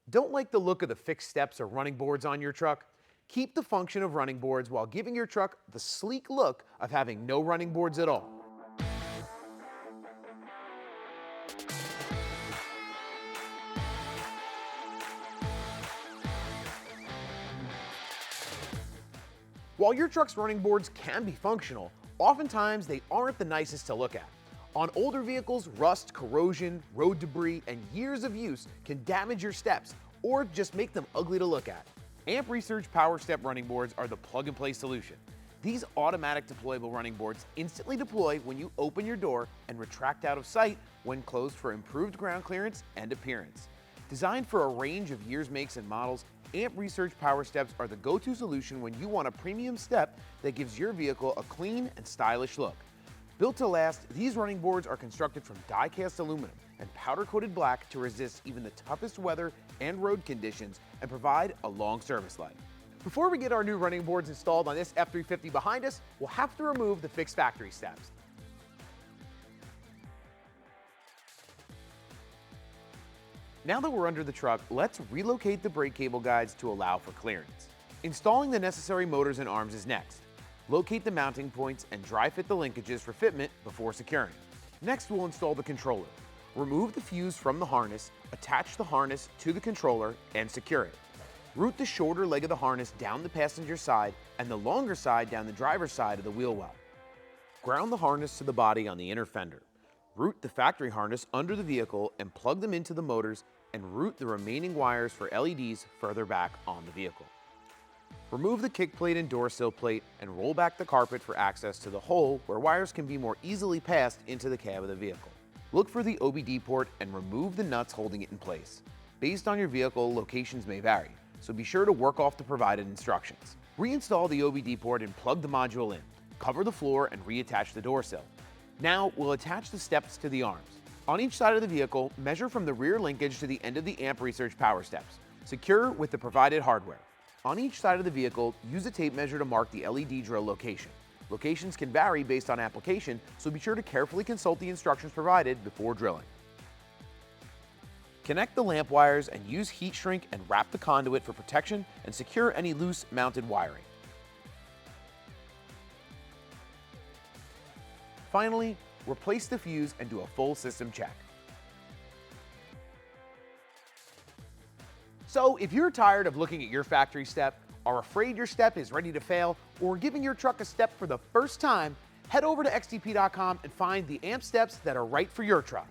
Don't like the look of the fixed steps or running boards on your truck? Keep the function of running boards while giving your truck the sleek look of having no running boards at all. While your truck's running boards can be functional, oftentimes they aren't the nicest to look at. On older vehicles, rust, corrosion, road debris, and years of use can damage your steps or just make them ugly to look at. AMP Research Powerstep running boards are the plug-and-play solution. These automatic deployable running boards instantly deploy when you open your door and retract out of sight when closed for improved ground clearance and appearance. Designed for a range of years, makes, and models, AMP Research Powersteps are the go-to solution when you want a premium step that gives your vehicle a clean and stylish look. Built to last, these running boards are constructed from die-cast aluminum and powder-coated black to resist even the toughest weather and road conditions and provide a long service life. Before we get our new running boards installed on this F-350 behind us, we'll have to remove the fixed factory steps. Now that we're under the truck, let's relocate the brake cable guides to allow for clearance. Installing the necessary motors and arms is next. Locate the mounting points and dry fit the linkages for fitment before securing. Next, we'll install the controller. Remove the fuse from the harness, attach the harness to the controller, and secure it. Route the shorter leg of the harness down the passenger side and the longer side down the driver's side of the wheel well. Ground the harness to the body on the inner fender. Route the factory harness under the vehicle and plug them into the motors, and route the remaining wires for LEDs further back on the vehicle. Remove the kick plate and door sill plate and roll back the carpet for access to the hole where wires can be more easily passed into the cab of the vehicle. Look for the OBD port and remove the nuts holding it in place. Based on your vehicle, locations may vary, so be sure to work off the provided instructions. Reinstall the OBD port and plug the module in. Cover the floor and reattach the door sill. Now we'll attach the steps to the arms. On each side of the vehicle, measure from the rear linkage to the end of the AMP Research Powersteps. Secure with the provided hardware. On each side of the vehicle, use a tape measure to mark the LED drill location. Locations can vary based on application, so be sure to carefully consult the instructions provided before drilling. Connect the lamp wires and use heat shrink and wrap the conduit for protection and secure any loose mounted wiring. Finally, replace the fuse and do a full system check. So if you're tired of looking at your factory step, are afraid your step is ready to fail, or giving your truck a step for the first time, head over to XDP.com and find the AMP steps that are right for your truck.